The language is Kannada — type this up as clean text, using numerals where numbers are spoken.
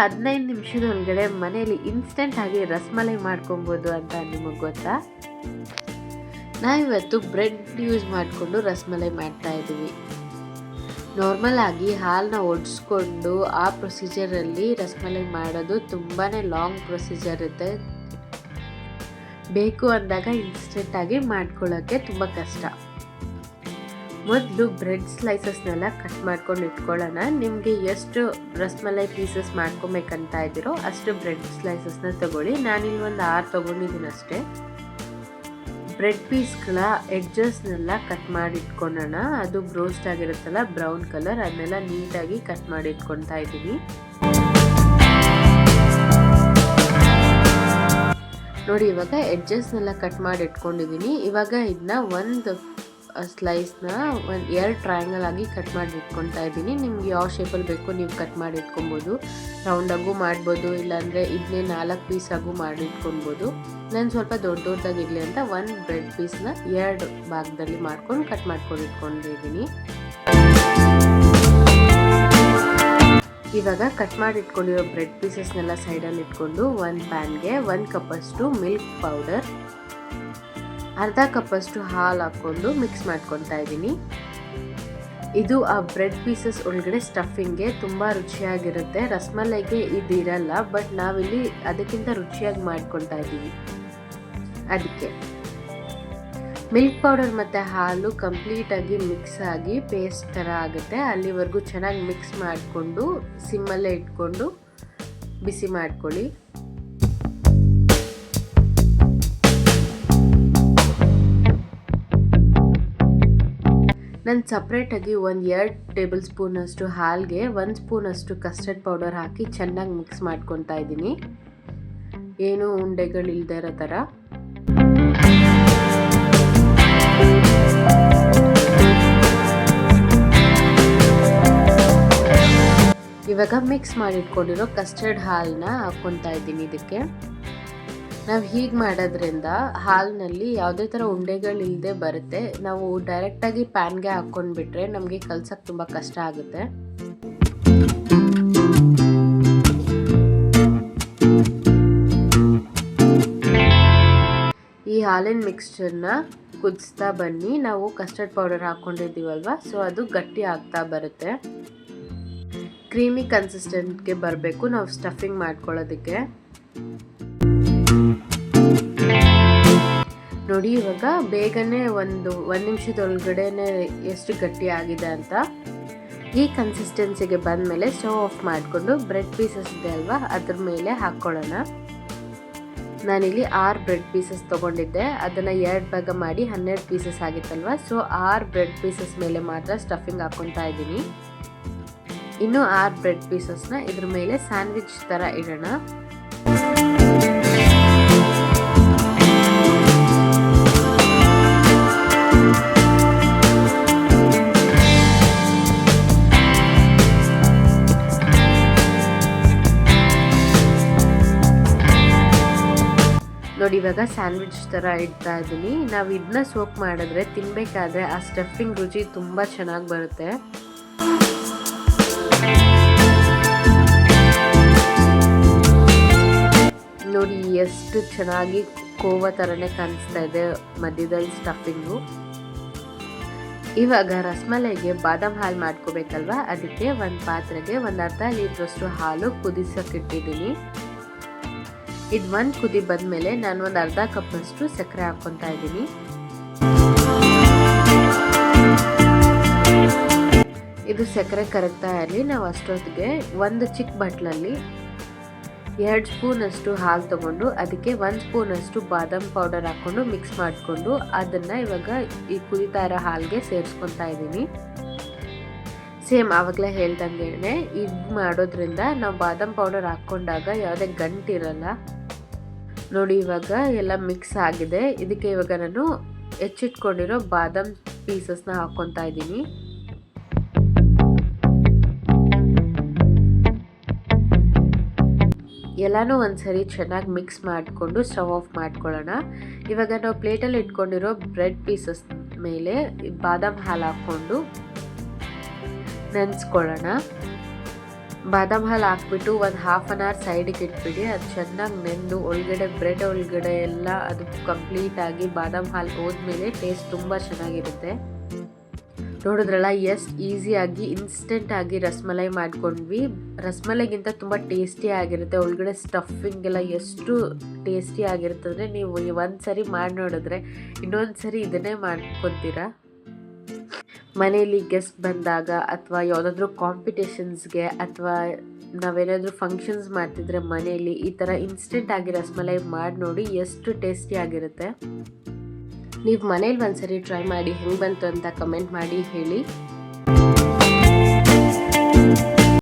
15 ನಿಮಿಷದೊಳಗಡೆ ಮನೆಯಲ್ಲಿ ಇನ್ಸ್ಟೆಂಟ್ ಆಗಿ ರಸಮಲೈ ಮಾಡ್ಕೊಬೋದು ಅಂತ ನಿಮಗೆ ಗೊತ್ತಾ? ನಾವಿವತ್ತು ಬ್ರೆಡ್ ಯೂಸ್ ಮಾಡಿಕೊಂಡು ರಸಮಲೈ ಮಾಡ್ತಾ ಇದ್ದೀವಿ. ನಾರ್ಮಲ್ ಆಗಿ ಹಾಲನ್ನ ಒಡಿಸ್ಕೊಂಡು ಆ ಪ್ರೊಸೀಜರಲ್ಲಿ ರಸಮಲೈ ಮಾಡೋದು ತುಂಬಾ ಲಾಂಗ್ ಪ್ರೊಸೀಜರ್ ಇರುತ್ತೆ. ಬೇಕು ಅಂದಾಗ ಇನ್ಸ್ಟೆಂಟ್ ಆಗಿ ಮಾಡ್ಕೊಳ್ಳೋಕ್ಕೆ ತುಂಬ ಕಷ್ಟ. ಮೊದಲು ಬ್ರೆಡ್ ಸ್ಲೈಸಸ್ನೆಲ್ಲ ಕಟ್ ಮಾಡ್ಕೊಂಡು ಇಟ್ಕೊಳ್ಳೋಣ. ನಿಮಗೆ ಎಷ್ಟು ರಸಮಲೈ ಪೀಸಸ್ ಮಾಡ್ಕೊಬೇಕಂತ ಇದ್ದೀರೋ ಅಷ್ಟು ಬ್ರೆಡ್ ಸ್ಲೈಸಸ್ನ ತಗೊಳ್ಳಿ. ನಾನಿಲ್ಲಿ ಒಂದು 6 ತೊಗೊಂಡಿದ್ದೀನಿ ಅಷ್ಟೇ. ಬ್ರೆಡ್ ಪೀಸ್ಗಳ ಎಡ್ಜಸ್ನೆಲ್ಲ ಕಟ್ ಮಾಡಿ ಇಟ್ಕೊಳ್ಳೋಣ. ಅದು ಬ್ರೋಸ್ಟ್ ಆಗಿರುತ್ತಲ್ಲ ಬ್ರೌನ್ ಕಲರ್, ಅದನ್ನೆಲ್ಲ ನೀಟಾಗಿ ಕಟ್ ಮಾಡಿ ಇಟ್ಕೊತಾ ಇದ್ದೀನಿ. ನೋಡಿ, ಇವಾಗ ಎಡ್ಜಸ್ನೆಲ್ಲ ಕಟ್ ಮಾಡಿ ಇಟ್ಕೊಂಡಿದ್ದೀನಿ. ಇವಾಗ ಇದನ್ನ ಒಂದು ಸ್ಲೈಸ್ನ 2 ಟ್ರಯಾಂಗಲ್ ಆಗಿ ಕಟ್ ಮಾಡಿ ಇಟ್ಕೊತಾ ಇದ್ದೀನಿ. ನಿಮ್ಗೆ ಯಾವ ಶೇಪಲ್ಲಿ ಬೇಕೋ ನೀವು ಕಟ್ ಮಾಡಿ ಇಟ್ಕೊಬೋದು. ರೌಂಡಾಗೂ ಮಾಡ್ಬೋದು, ಇಲ್ಲಾಂದರೆ ಇದನ್ನೇ 4 ಪೀಸಾಗೂ ಮಾಡಿ ಇಟ್ಕೊಬೋದು. ನಾನು ಸ್ವಲ್ಪ ದೊಡ್ಡದಾಗಿರಲಿ ಅಂತ 1 ಬ್ರೆಡ್ ಪೀಸ್ನ 2 ಭಾಗದಲ್ಲಿ ಮಾಡ್ಕೊಂಡು ಕಟ್ ಮಾಡ್ಕೊಂಡು ಇಟ್ಕೊಂಡಿದ್ದೀನಿ. ಇವಾಗ ಕಟ್ ಮಾಡಿ ಇಟ್ಕೊಂಡಿರೋ ಬ್ರೆಡ್ ಪೀಸಸ್ನೆಲ್ಲ ಸೈಡಲ್ಲಿ ಇಟ್ಕೊಂಡು ಒಂದು ಪ್ಯಾನ್ಗೆ 1 ಕಪ್ಪಷ್ಟು ಮಿಲ್ಕ್ ಪೌಡರ್, ಅರ್ಧ ಕಪ್ಪಷ್ಟು ಹಾಲು ಹಾಕ್ಕೊಂಡು ಮಿಕ್ಸ್ ಮಾಡ್ಕೊತಾ ಇದ್ದೀನಿ. ಇದು ಆ ಬ್ರೆಡ್ ಪೀಸಸ್ ಒಳಗಡೆ ಸ್ಟಫಿಂಗ್ಗೆ ತುಂಬ ರುಚಿಯಾಗಿರುತ್ತೆ. ರಸಮಲೈಗೆ ಇದು ಇರಲ್ಲ, ಬಟ್ ನಾವಿಲ್ಲಿ ಅದಕ್ಕಿಂತ ರುಚಿಯಾಗಿ ಮಾಡ್ಕೊತಾ ಇದ್ದೀವಿ. ಅದಕ್ಕೆ ಮಿಲ್ಕ್ ಪೌಡರ್ ಮತ್ತು ಹಾಲು ಕಂಪ್ಲೀಟಾಗಿ ಮಿಕ್ಸ್ ಆಗಿ ಪೇಸ್ಟ್ ಥರ ಆಗುತ್ತೆ. ಅಲ್ಲಿವರೆಗೂ ಚೆನ್ನಾಗಿ ಮಿಕ್ಸ್ ಮಾಡಿಕೊಂಡು ಸಿಮ್ಮಲ್ಲೇ ಇಟ್ಕೊಂಡು ಬಿಸಿ ಮಾಡ್ಕೊಳ್ಳಿ. ನಾನು ಸಪ್ರೇಟಾಗಿ 2 ಟೇಬಲ್ ಸ್ಪೂನಷ್ಟು ಹಾಲಿಗೆ 1 ಸ್ಪೂನಷ್ಟು ಕಸ್ಟರ್ಡ್ ಪೌಡರ್ ಹಾಕಿ ಚೆನ್ನಾಗಿ ಮಿಕ್ಸ್ ಮಾಡ್ಕೊತಾ ಇದ್ದೀನಿ, ಏನು ಉಂಡೆಗಳಿಲ್ಲದೆ ಇರೋ ಥರ. ಇವಾಗ ಮಿಕ್ಸ್ ಮಾಡಿಟ್ಕೊಂಡಿರೋ ಕಸ್ಟರ್ಡ್ ಹಾಲನ್ನ ಹಾಕ್ಕೊತಾ ಇದ್ದೀನಿ. ಇದಕ್ಕೆ ನಾವು ಹೀಗೆ ಮಾಡೋದ್ರಿಂದ ಹಾಲಿನಲ್ಲಿ ಯಾವುದೇ ಥರ ಉಂಡೆಗಳಿಲ್ಲದೆ ಬರುತ್ತೆ. ನಾವು ಡೈರೆಕ್ಟಾಗಿ ಪ್ಯಾನ್ಗೆ ಹಾಕ್ಕೊಂಡ್ಬಿಟ್ರೆ ನಮಗೆ ಕಲ್ಸಕ್ಕೆ ತುಂಬ ಕಷ್ಟ ಆಗುತ್ತೆ. ಈ ಹಾಲಿನ ಮಿಕ್ಸ್ಚರ್ನ ಕುದಿಸ್ತಾ ಬನ್ನಿ. ನಾವು ಕಸ್ಟರ್ಡ್ ಪೌಡರ್ ಹಾಕ್ಕೊಂಡಿದ್ದೀವಲ್ವ, ಸೊ ಅದು ಗಟ್ಟಿ ಆಗ್ತಾ ಬರುತ್ತೆ. ಕ್ರೀಮಿ ಕನ್ಸಿಸ್ಟೆಂಟ್ಗೆ ಬರಬೇಕು ನಾವು ಸ್ಟಫಿಂಗ್ ಮಾಡ್ಕೊಳ್ಳೋದಕ್ಕೆ. ನೋಡಿ, ಇವಾಗ ಬೇಗನೆ ಒಂದು ನಿಮಿಷದೊಳಗಡೆನೆ ಎಷ್ಟು ಗಟ್ಟಿ ಆಗಿದೆ ಅಂತ. ಈ ಕನ್ಸಿಸ್ಟೆನ್ಸಿಗೆ ಬಂದಮೇಲೆ ಸ್ಟವ್ ಆಫ್ ಮಾಡಿಕೊಂಡು ಬ್ರೆಡ್ ಪೀಸಸ್ ಇದೆ ಅಲ್ವಾ, ಅದ್ರ ಮೇಲೆ ಹಾಕ್ಕೊಳ್ಳೋಣ. ನಾನಿಲ್ಲಿ 6 ಬ್ರೆಡ್ ಪೀಸಸ್ ತೊಗೊಂಡಿದ್ದೆ. ಅದನ್ನು 2 ಭಾಗ ಮಾಡಿ 12 ಪೀಸಸ್ ಆಗಿತ್ತಲ್ವ, ಸೊ 6 ಬ್ರೆಡ್ ಪೀಸಸ್ ಮೇಲೆ ಮಾತ್ರ ಸ್ಟಫಿಂಗ್ ಹಾಕ್ಕೊತಾ ಇದ್ದೀನಿ. ಇನ್ನು 6 ಬ್ರೆಡ್ ಪೀಸಸ್ನ ಇದ್ರ ಮೇಲೆ ಸ್ಯಾಂಡ್ವಿಚ್ ಥರ ಇಡೋಣ. ನೋಡಿ, ಇವಾಗ ಸ್ಯಾಂಡ್ವಿಚ್ ಥರ ಇಡ್ತಾ ಇದ್ದೀನಿ. ನಾವು ಇದನ್ನ ಸೋಕ್ ಮಾಡಿದ್ರೆ ತಿನ್ನಬೇಕಾದ್ರೆ ಆ ಸ್ಟಫಿಂಗ್ ರುಚಿ ತುಂಬ ಚೆನ್ನಾಗಿ ಬರುತ್ತೆ. ನೋಡಿ ಎಷ್ಟು ಚೆನ್ನಾಗಿ ಕೋವಾ ಥರನೇ ಕಾಣಿಸ್ತಾ ಇದೆ ಮಧ್ಯದಲ್ಲಿ ಸ್ಟಫಿಂಗು. ಇವಾಗ ರಸಮಲೈಗೆ ಬಾದಾಮ್ ಹಾಲು ಮಾಡ್ಕೋಬೇಕಲ್ವ, ಅದಕ್ಕೆ ಒಂದು ಪಾತ್ರೆಗೆ 1/2 ಲೀಟ್ರಷ್ಟು ಹಾಲು ಕುದಿಸೋಕ್ಕಿಟ್ಟಿದ್ದೀನಿ. ಇದು 1 ಕುದಿ ಬಂದಮೇಲೆ ನಾನು ಒಂದು ಅರ್ಧ ಕಪ್ಪಷ್ಟು ಸಕ್ಕರೆ ಹಾಕ್ಕೊತಾ ಇದ್ದೀನಿ. ಇದು ಸಕ್ಕರೆ ಕರಗ್ತಾ ಇರಲಿ. ನಾವು ಅಷ್ಟೊತ್ತಿಗೆ ಒಂದು ಚಿಕ್ಕ ಬಟ್ಲಲ್ಲಿ 2 ಸ್ಪೂನಷ್ಟು ಹಾಲು ತೊಗೊಂಡು ಅದಕ್ಕೆ 1 ಸ್ಪೂನಷ್ಟು ಬಾದಾಮ್ ಪೌಡರ್ ಹಾಕ್ಕೊಂಡು ಮಿಕ್ಸ್ ಮಾಡಿಕೊಂಡು ಅದನ್ನು ಇವಾಗ ಈ ಕುದಿತಾ ಇರೋ ಹಾಲಿಗೆ ಸೇರಿಸ್ಕೊತಾ ಇದ್ದೀನಿ. ಸೇಮ್ ಆವಾಗಲೇ ಹೇಳ್ದಂಗೆ ಇದು ಮಾಡೋದ್ರಿಂದ ನಾವು ಬಾದಾಮ್ ಪೌಡರ್ ಹಾಕ್ಕೊಂಡಾಗ ಯಾವುದೇ ಗಂಟಿರಲ್ಲ. ನೋಡಿ, ಇವಾಗ ಎಲ್ಲ ಮಿಕ್ಸ್ ಆಗಿದೆ. ಇದಕ್ಕೆ ಇವಾಗ ನಾನು ಹೆಚ್ಚಿಟ್ಕೊಂಡಿರೋ ಬಾದಾಮ್ ಪೀಸಸ್ನ ಹಾಕ್ಕೊತಾ ಇದ್ದೀನಿ. ಎಲ್ಲನೂ ಒಂದ್ಸರಿ ಚೆನ್ನಾಗಿ ಮಿಕ್ಸ್ ಮಾಡಿಕೊಂಡು ಸ್ಟವ್ ಆಫ್ ಮಾಡ್ಕೊಳ್ಳೋಣ. ಇವಾಗ ನಾವು ಪ್ಲೇಟಲ್ಲಿ ಇಟ್ಕೊಂಡಿರೋ ಬ್ರೆಡ್ ಪೀಸಸ್ ಮೇಲೆ ಬಾದಾಮ್ ಹಾಲು ಹಾಕ್ಕೊಂಡು ನೆನೆಸ್ಕೊಳ್ಳೋಣ. ಬಾದಾಮ್ ಹಾಲು ಹಾಕ್ಬಿಟ್ಟು ಒಂದು ಹಾಫ್ ಆನ್ ಅವರ್ ಸೈಡಿಗೆ ಇಟ್ಬಿಡಿ. ಅದು ಚೆನ್ನಾಗಿ ನೆಂದು ಒಳಗಡೆ ಬ್ರೆಡ್ ಒಳಗಡೆ ಎಲ್ಲ ಅದು ಕಂಪ್ಲೀಟಾಗಿ ಬಾದಾಮ್ ಹಾಲು ಹೋದ್ಮೇಲೆ ಟೇಸ್ಟ್ ತುಂಬ ಚೆನ್ನಾಗಿರುತ್ತೆ. ನೋಡಿದ್ರಲ್ಲ ಎಷ್ಟು ಈಸಿಯಾಗಿ ಇನ್ಸ್ಟೆಂಟಾಗಿ ರಸಮಲೈ ಮಾಡ್ಕೊಂಡ್ವಿ. ರಸಮಲೈಗಿಂತ ತುಂಬ ಟೇಸ್ಟಿ ಆಗಿರುತ್ತೆ. ಒಳಗಡೆ ಸ್ಟಫಿಂಗ್ ಎಲ್ಲ ಎಷ್ಟು ಟೇಸ್ಟಿ ಆಗಿರುತ್ತೆ ಅಂದರೆ ನೀವು ಒಂದು ಸರಿ ಮಾಡಿ ನೋಡಿದ್ರೆ ಇನ್ನೊಂದು ಸರಿ ಇದನ್ನೇ ಮಾಡ್ಕೊತೀರಾ. ಮನೆಯಲ್ಲಿ ಗೆಸ್ಟ್ ಬಂದಾಗ ಅಥವಾ ಯಾವುದಾದ್ರೂ ಕಾಂಪಿಟೇಷನ್ಸ್ಗೆ ಅಥವಾ ನಾವೇನಾದರೂ ಫಂಕ್ಷನ್ಸ್ ಮಾಡ್ತಿದ್ರೆ ಮನೆಯಲ್ಲಿ ಈ ಥರ ಇನ್ಸ್ಟೆಂಟಾಗಿ ರಸಮಲೈ ಮಾಡಿ ನೋಡಿ, ಎಷ್ಟು ಟೇಸ್ಟಿ ಆಗಿರುತ್ತೆ. ನೀವು ಮನೇಲಿ ಒಂದ್ಸರಿ ಟ್ರೈ ಮಾಡಿ ಹೆಂಗೆ ಬಂತು ಅಂತ ಕಮೆಂಟ್ ಮಾಡಿ ಹೇಳಿ.